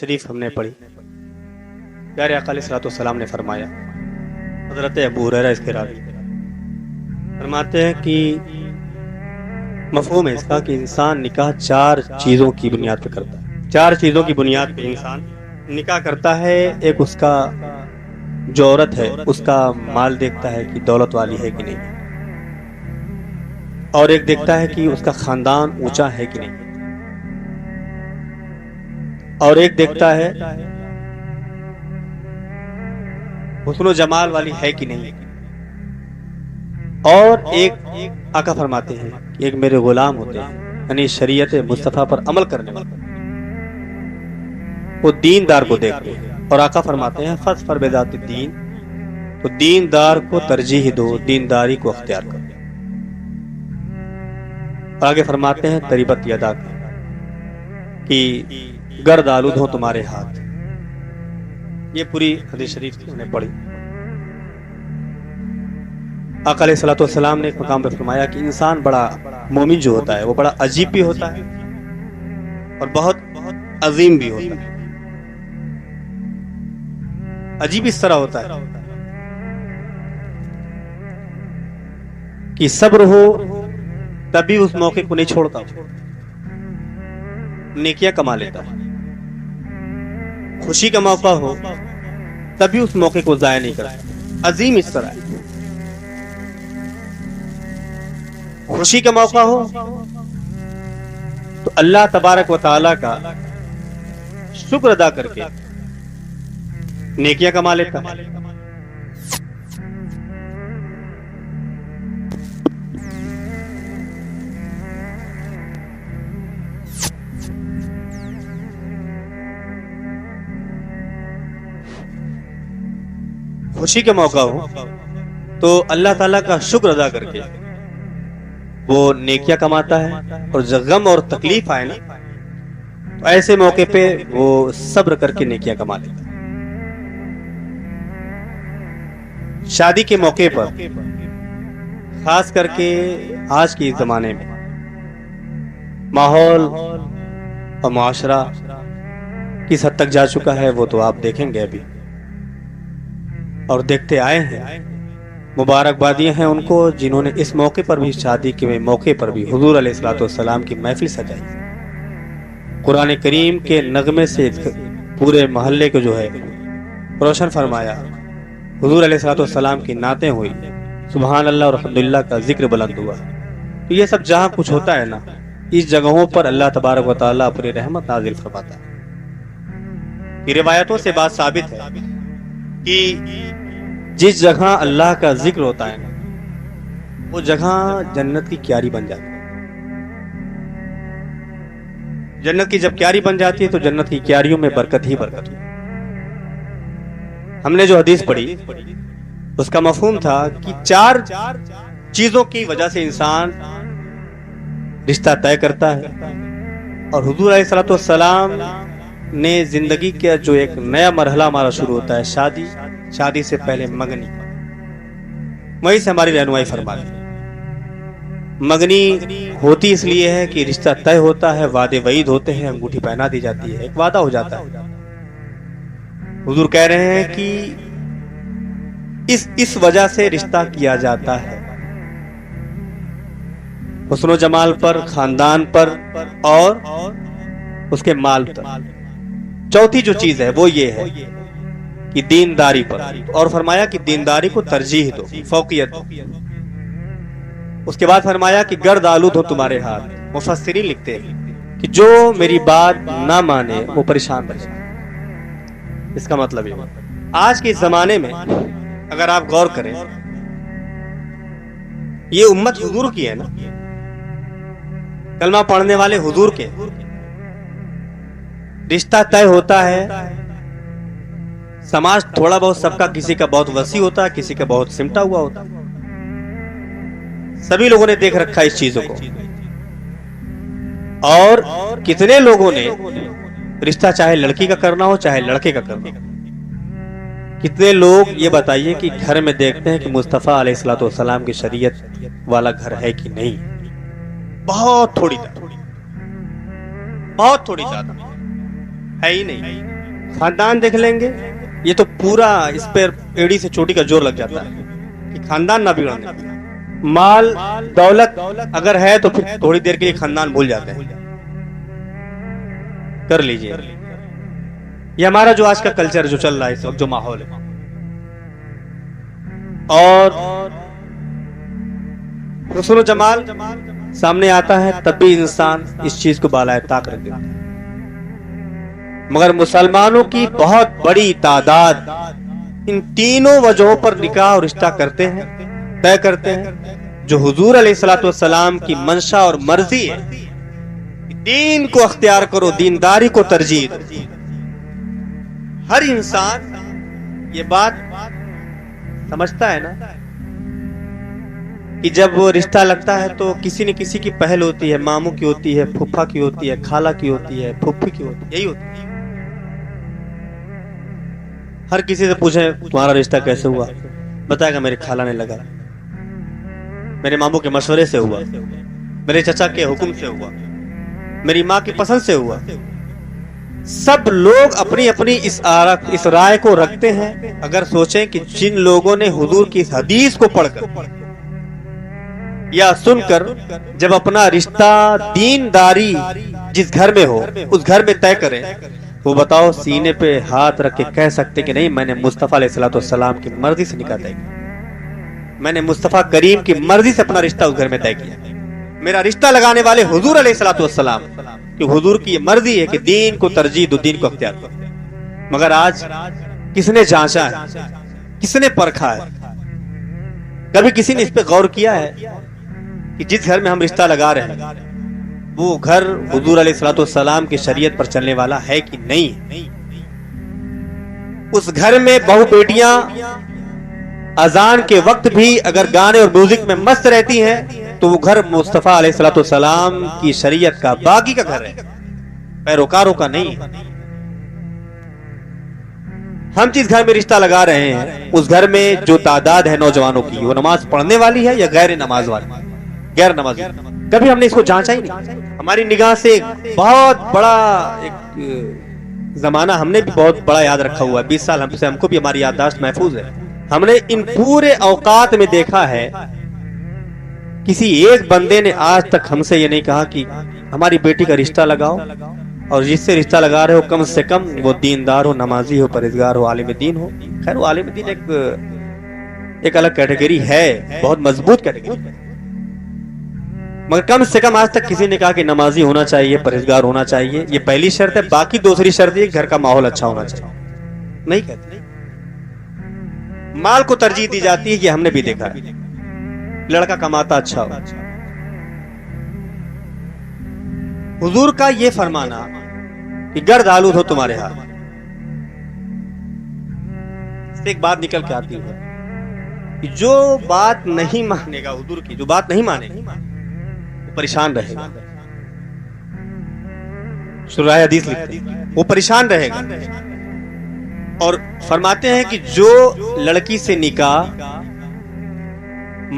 شریف ہم نے پڑھی، پیارے آقا علیہ الصلوۃ والسلام نے فرمایا، حضرت ابو ہریرہ اس کے راوی فرماتے ہیں کہ مفہوم ہے اس کا کہ انسان نکاح 4 چیزوں کی بنیاد پہ کرتا ہے. 4 چیزوں کی بنیاد پہ انسان نکاح کرتا ہے. ایک اس کا جو عورت ہے اس کا مال دیکھتا ہے کہ دولت والی ہے کہ نہیں، اور ایک دیکھتا ہے کہ اس کا خاندان اونچا ہے کہ نہیں، اور ایک دیکھتا ہے حسن و جمال والی ہے کہ نہیں، اور ایک آقا فرماتے ہیں کہ ایک میرے غلام ہوتے ہیں، یعنی شریعت مصطفیٰ پر عمل کرنے والے، وہ دیندار کو دیکھتے ہیں. اور آقا فرماتے ہیں فاظفر بذات الدین، تو دیندار کو ترجیح دو، دینداری کو اختیار کرو. اور آگے فرماتے ہیں تریبت یدا کہ گرد آلود ہو تمہارے ہاتھ. یہ پوری حدیث شریف کی انہیں پڑھی. آقا علیہ الصلوۃ والسلام نے ایک مقام پہ فرمایا کہ انسان بڑا مومن جو ہوتا ہے وہ بڑا عجیب بھی ہوتا ہے اور بہت عظیم بھی ہوتا ہے. عجیب اس طرح ہوتا ہے کہ صبر ہو تب بھی اس موقع کو نہیں چھوڑتا، نیکیاں کما لیتا ہے. خوشی کا موقع ہو تب بھی اس موقع کو ضائع نہیں کرتا. عظیم اس طرح ہے. خوشی کا موقع ہو تو اللہ تبارک و تعالی کا شکر ادا کر کے نیکیاں کما لیتا ہے. خوشی کا موقع ہو تو اللہ تعالیٰ کا شکر ادا کر کے وہ نیکیاں کماتا ہے، اور جب غم اور تکلیف آئے نا تو ایسے موقع پہ وہ صبر کر کے نیکیاں کما لیتا ہے. شادی کے موقع پر خاص کر کے آج کے زمانے میں ماحول اور معاشرہ کس حد تک جا چکا ہے وہ تو آپ دیکھیں گے ابھی، اور دیکھتے آئے ہیں. مبارکبادیاں ہیں ان کو جنہوں نے اس موقع پر بھی، شادی کے موقع پر بھی حضور علیہ الصلوۃ والسلام کی محفل سجائی، قرآن کریم کے نغمے سے پورے محلے کو جو ہے روشن فرمایا، حضور علیہ الصلوۃ والسلام کی نعتیں ہوئی، سبحان اللہ اور الحمدللہ کا ذکر بلند ہوا. تو یہ سب جہاں کچھ ہوتا ہے نا، اس جگہوں پر اللہ تبارک و تعالیٰ اپنی رحمت نازل فرماتا ہے. یہ روایتوں سے بات ثابت ہے کہ جس جگہ اللہ کا ذکر ہوتا ہے وہ جگہ جنت کی کیاری بن جاتی ہے. جنت کی جب کیاری بن جاتی ہے تو جنت کی کیاریوں میں برکت ہی برکت ہوتی ہے. ہم نے جو حدیث پڑھی اس کا مفہوم تھا کہ 4 چیزوں کی وجہ سے انسان رشتہ طے کرتا ہے، اور حضور علیہ الصلوۃ والسلام نے زندگی کا جو ایک نیا مرحلہ ہمارا شروع ہوتا ہے، شادی سے پہلے مگنی، وہیں سے ہماری رہنمائی فرماتے ہیں. مگنی ہوتی اس لیے ہے کہ رشتہ طے ہوتا ہے، وعدے وعید ہوتے ہیں، انگوٹھی پہنا دی جاتی ہے، ایک وعدہ ہو جاتا ہے. حضور کہہ رہے ہیں کہ اس وجہ سے رشتہ کیا جاتا ہے، حسن و جمال پر، خاندان پر، اور اس کے مال پر. چوتھی جو چیز ہے وہ یہ ہے کہ دینداری پر، اور فرمایا کہ دینداری کو ترجیح دو، فوقیت دو. اس کے بعد فرمایا کہ گرد آلود ہو تمہارے ہاتھ. مفسرین لکھتے ہیں کہ جو میری بات نہ مانے وہ پریشان رہے. اس کا مطلب یہ آج کے زمانے میں اگر آپ غور کریں، یہ امت حضور کی ہے نا، کلمہ پڑھنے والے حضور کے، رشتہ طے ہوتا ہے. سماج تھوڑا بہت سب کا، کسی کا بہت وسیع ہوتا ہے، کسی کا بہت سمٹا ہوا ہوتا ہے. سبھی لوگوں نے دیکھ رکھا اس چیزوں کو، اور کتنے لوگوں نے رشتہ چاہے لڑکی کا کرنا ہو چاہے لڑکے کا کرنا ہو. کتنے لوگ یہ بتائیے کہ گھر میں دیکھتے ہیں کہ مصطفیٰ علیہ الصلوۃ والسلام کی شریعت والا گھر ہے کہ نہیں. بہت تھوڑی زیادہ. ہے ہی نہیں. خاندان دیکھ لیں گے, یہ تو پورا اس پر ایڑی سے چوٹی کا زور لگ جاتا ہے کہ خاندان نہ بگڑنے. مال دولت اگر ہے تو پھر تھوڑی دیر کے لیے خاندان بھول جاتے ہیں. کر لیجئے, یہ ہمارا جو آج کا کلچر جو چل رہا ہے اس وقت, جو ماحول ہے. اور حسن و جمال سامنے آتا ہے تب بھی انسان اس چیز کو بالائے طاق رکھ دیتا ہے. مگر مسلمانوں کی بہت بڑی تعداد ان تینوں وجہوں پر نکاح اور رشتہ کرتے ہیں, طے کرتے ہیں, جو حضور علیہ الصلوۃ والسلام کی منشا اور مرضی ہے. دین کو اختیار کرو, دینداری کو ترجیح دو. ہر انسان یہ بات سمجھتا ہے نا کہ جب وہ رشتہ لگتا ہے تو کسی نہ کسی کی پہل ہوتی ہے, ماموں کی ہوتی ہے, پھپھا کی ہوتی ہے, خالہ کی ہوتی ہے, پھپھی کی ہوتی ہے, یہی ہوتی ہے. ہر کسی سے پوچھیں تمہارا رشتہ کیسے ہوا, بتائے گا میری خالہ نے لگا, میرے ماموں کے مشورے سے ہوا, میرے چچا کے حکم سے ہوا, میری ماں کی پسند سے ہوا. سب لوگ اپنی اپنی اس رائے کو رکھتے ہیں. اگر سوچیں کہ جن لوگوں نے حضور کی اس حدیث کو پڑھ کر یا سن کر جب اپنا رشتہ دینداری جس گھر میں ہو اس گھر میں طے کریں, وہ بتاؤ سینے پہ ہاتھ رکھ کے کہہ سکتے کہ نہیں میں نے مصطفیٰ علیہ الصلوۃ والسلام کی مرضی سے نکاح طے کیا, میں نے مصطفیٰ کریم کی مرضی سے اپنا رشتہ اس گھر میں طے کیا. میرا رشتہ لگانے والے حضور علیہ الصلوۃ والسلام, کہ حضور کی یہ مرضی ہے کہ دین کو ترجیح دو, دین کو اختیار کرو. مگر آج کس نے جانچا ہے, کس نے پرکھا ہے, کبھی کسی نے اس پہ غور کیا ہے کہ جس گھر میں ہم رشتہ لگا رہے ہیں وہ گھر حضور علیہ الصلوۃ والسلام کی شریعت پر چلنے والا ہے کہ نہیں؟ اس گھر میں بہو بیٹیاں اذان کے وقت بھی اگر گانے اور میوزک میں مست رہتی ہیں تو وہ گھر مصطفیٰ علیہ الصلوۃ والسلام کی شریعت کا, باقی کا گھر ہے, پیروکاروں کا نہیں. ہم جس گھر میں رشتہ لگا رہے ہیں اس گھر میں جو تعداد ہے نوجوانوں کی, وہ نماز پڑھنے والی ہے یا غیر نماز والی, غیر نمازی. کبھی ہم نے اس کو جانچا ہی نہیں. ہماری نگاہ سے بہت بڑا ایک زمانہ ہم نے بھی بہت بڑا یاد رکھا ہوا ہے. 20 سال ہم کو بھی ہماری یادداشت محفوظ ہے. ہم نے ان پورے اوقات میں دیکھا ہے کسی ایک بندے نے آج تک ہم سے یہ نہیں کہا کہ ہماری بیٹی کا رشتہ لگاؤ, اور جس سے رشتہ لگا رہے ہو کم سے کم وہ دیندار ہو, نمازی ہو, پرہیزگار ہو, عالم دین ہو. خیر وہ عالم دین ایک الگ کیٹیگری ہے, بہت مضبوط کیٹیگری, مگر کم سے کم آج تک کسی نے کہا کہ نمازی ہونا چاہیے, پرہیزگار ہونا چاہیے, یہ پہلی شرط ہے. باقی دوسری شرط ہے گھر کا ماحول اچھا ہونا چاہیے. نہیں کہتے. مال کو ترجیح دی جاتی ہے, یہ ہم نے بھی دیکھا ہے. لڑکا کماتا اچھا ہو. حضور کا یہ فرمانا کہ گرد آلود ہو تمہارے ہاتھ, اس سے ایک بات نکل کے آتی ہے کہ جو بات نہیں مانے گا حضور کی, جو بات نہیں مانے گا وہ پریشان رہے گا. شرح حدیث لکھتے ہیں وہ پریشان رہے گا. اور فرماتے ہیں کہ جو لڑکی سے نکاح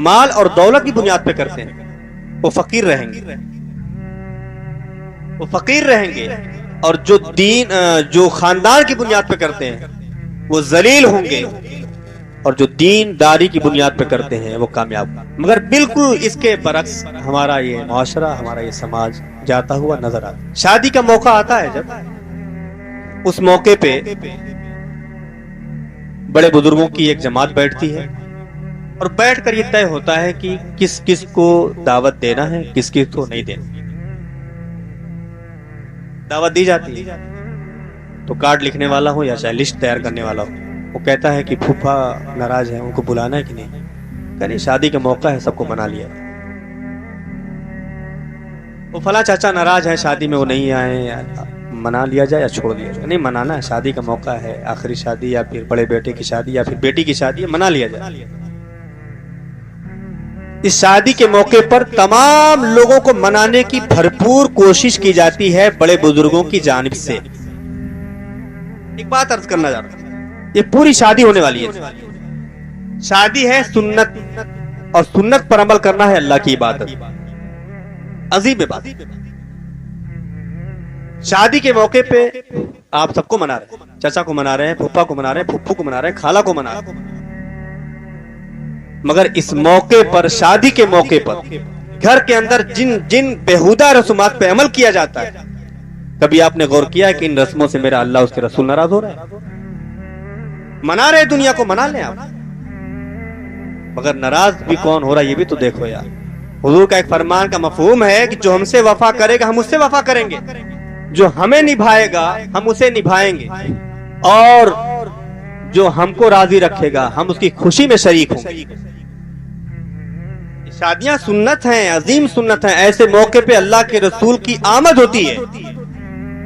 مال اور دولت کی بنیاد پہ کرتے ہیں وہ فقیر رہیں گے, وہ فقیر رہیں گے. اور جو خاندان کی بنیاد پہ کرتے ہیں وہ ذلیل ہوں گے, اور جو دین داری کی بنیاد پہ کرتے ہیں وہ کامیاب. مگر بالکل اس کے برعکس ہمارا یہ معاشرہ, ہمارا یہ سماج جاتا ہوا نظر آتا ہے. شادی کا موقع آتا ہے جب اس موقع پہ بڑے بزرگوں کی ایک جماعت بیٹھتی ہے اور بیٹھ کر یہ طے ہوتا ہے کہ کس کس کو دعوت دینا ہے, کس کس کو نہیں دینا. دعوت دی جاتی ہے تو کارڈ لکھنے والا ہو یا چاہے لسٹ تیار کرنے والا ہو, وہ کہتا ہے کہ پھوپھا ناراض ہے, ان کو بلانا ہے کہ نہیں, کہ نہیں شادی کا موقع ہے سب کو منا لیا. وہ فلاں چاچا ناراض ہے شادی میں وہ نہیں آئے, منا لیا جائے یا چھوڑ دیا جائے. نہیں منانا ہے, شادی کا موقع ہے, آخری شادی یا پھر بڑے بیٹے کی شادی یا پھر بیٹی کی شادی ہے, منا لیا جائے. اس شادی کے موقع پر تمام لوگوں کو منانے کی بھرپور کوشش کی جاتی ہے بڑے بزرگوں کی جانب سے. ایک بات عرض کرنا چاہتا ہوں, یہ پوری شادی ہونے والی ہے. شادی ہے سنت, اور سنت پر عمل کرنا ہے اللہ کی عبادت, عظیم بات. شادی کے موقع پہ آپ سب کو منا رہے ہیں، چچا کو منا رہے ہیں، پھپھا کو منا رہے ہیں، پھپھو کو منا رہے ہیں، خالہ کو منا رہے ہیں، مگر اس موقع پر، شادی کے موقع پر گھر کے اندر جن جن بےہودہ رسومات پہ عمل کیا جاتا ہے، کبھی آپ نے غور کیا ہے کہ ان رسموں سے میرا اللہ اس کے رسول ناراض ہو رہا ہے؟ منا رہے دنیا کو، منا لیں آپ، مگر ناراض بھی کون ہو رہا ہے یہ بھی تو دیکھو یار۔ حضور کا ایک فرمان کا مفہوم ہے کہ جو ہم سے وفا کرے گا ہم اس سے وفا کریں گے، جو ہمیں نبھائے گا ہم اسے نبھائیں گے، اور جو ہم کو راضی رکھے گا ہم اس کی خوشی میں شریک ہوں گے۔ شادیاں سنت ہیں، عظیم سنت ہیں۔ ایسے موقع پہ اللہ کے رسول کی آمد ہوتی ہے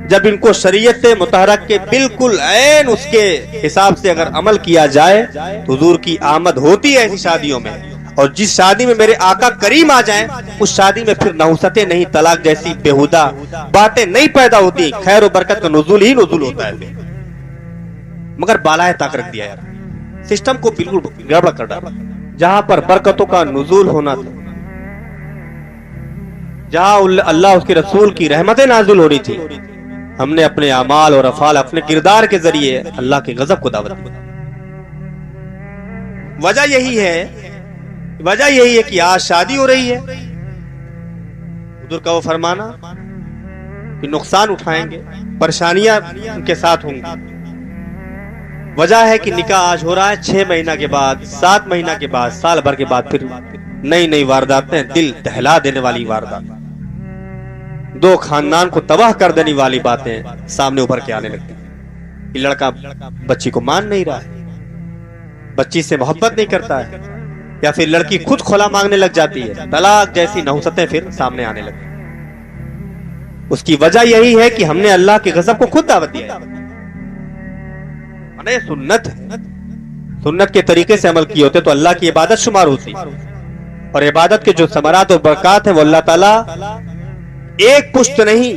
جب ان کو شریعت سے متحرک کے بالکل عین اس کے حساب سے اگر عمل کیا جائے تو حضور کی آمد ہوتی ہے ایسی شادیوں میں۔ اور جس شادی میں میرے آقا کریم آ جائیں اس شادی میں پھر نحوستیں نہیں، طلاق جیسی بےہودہ باتیں نہیں پیدا ہوتی، خیر و برکت کا نزول ہی نزول ہوتا ہے۔ مگر بالائے طاق رکھ دیا یار، سسٹم کو بالکل گڑبڑ کر ڈالا۔ جہاں پر برکتوں کا نزول ہونا تھا، جہاں اللہ اس کے رسول کی رحمتیں نازل ہو رہی تھی، ہم نے اپنے اعمال اور افعال، اپنے کردار کے ذریعے اللہ کے غضب کو دعوت دی۔ وجہ یہی ہے کہ آج شادی ہو رہی ہے، حضور کا وہ فرمانا کہ نقصان اٹھائیں گے، پریشانیاں ان کے ساتھ ہوں گی۔ وجہ ہے کہ نکاح آج ہو رہا ہے 6 مہینہ کے بعد، 7 مہینہ کے بعد، سال بھر کے بعد پھر نئی وارداتیں، دل دہلا دینے والی واردات، دو خاندان کو تباہ کر دینے والی باتیں سامنے ابھر کے آنے لگتی ہیں کہ لڑکا بچی کو مان نہیں رہا ہے، بچی سے محبت نہیں کرتا ہے، یا پھر لڑکی خود کھلا مانگنے لگ جاتی ہے، طلاق جیسی نحوستیں پھر سامنے آنے لگتی ہیں۔ اس کی وجہ یہی ہے کہ ہم نے اللہ کے غضب کو خود دعوت دیا ہے۔ سنت ہے، سنت کے طریقے سے عمل کیے ہوتے تو اللہ کی عبادت شمار ہوتی، اور عبادت کے جو ثمرات اور برکات ہیں وہ اللہ تعالیٰ ایک پشت نہیں،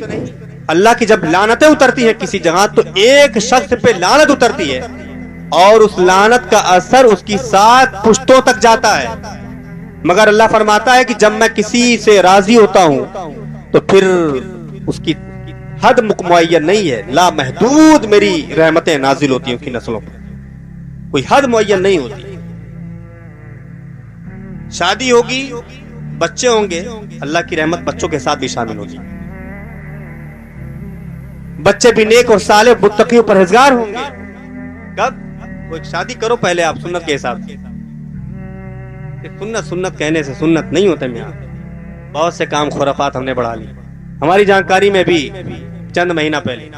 اللہ کی جب لعنتیں اترتی ہیں کسی جگہ تو ایک شخص پہ لعنت اترتی ہے اور اس لعنت کا اثر اس کی 7 پشتوں تک جاتا ہے، مگر اللہ فرماتا ہے کہ جب میں کسی سے راضی ہوتا ہوں تو پھر اس کی حد معین نہیں ہے، لا محدود میری رحمتیں نازل ہوتی ہیں اس کی نسلوں پر، کوئی حد معین نہیں ہوتی۔ شادی ہوگی، بچے ہوں گے، اللہ کی رحمت بچوں کے ساتھ بھی شامل ہوگی، بچے بھی نیک اور صالح متقی و پرہیزگار ہوں گے۔ کب؟ وہ ایک شادی کرو پہلے آپ سنت کے حساب سے، سنت کہنے سے سنت نہیں ہوتے میاں، بہت سے کام خرافات ہم نے بڑھا لی۔ ہماری جانکاری میں بھی چند مہینہ پہلے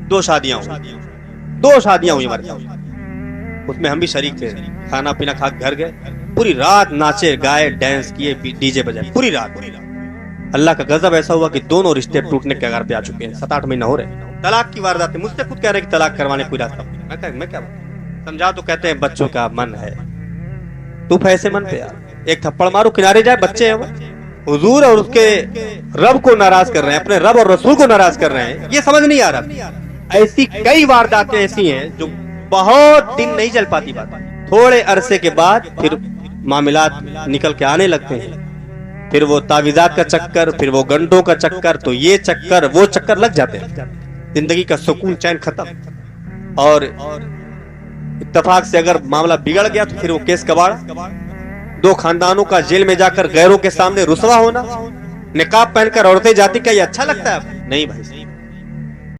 2 شادیاں ہوئی ہمارے ساتھ، اس میں ہم بھی شریک تھے، کھانا پینا کھا کے گھر گئے، پوری رات ناچے گائے ڈانس کیے ڈی جے بجائے پوری رات۔ اللہ کا غضب ایسا ہوا کہ دونوں رشتے ٹوٹنے کے کگار پہ آ چکے ہیں، 7-8 مہینہ ہو رہے ہیں۔ طلاق کی واردات مجھ سے خود کہہ رہے کہ طلاق کروانے کوئی راستہ، میں کیا سمجھا تو کہتے ہیں بچوں کا من ہے، تو ایسے من پہ یار ایک تھپڑ مارو کنارے جائے، بچے ہیں وہ حضور اور اس کے رب کو ناراض کر رہے ہیں، اپنے رب اور رسول کو ناراض کر رہے ہیں، یہ سمجھ نہیں آ رہا۔ ایسی کئی وارداتیں ایسی ہیں جو بہت دن نہیں چل پاتی، بات تھوڑے عرصے کے بعد پھر معاملات نکل کے آنے لگتے ہیں، پھر وہ تعویذات کا چکر، پھر وہ گنڈوں کا چکر، تو یہ چکر وہ چکر لگ جاتے ہیں، زندگی کا سکون چین ختم، اور اتفاق سے اگر معاملہ بگڑ گیا تو پھر وہ کیس کباڑا، 2 خاندانوں کا جیل میں جا کر غیروں کے سامنے رسوا ہونا، نقاب پہن کر عورتیں جاتی، کیا یہ اچھا لگتا ہے؟ نہیں بھائی،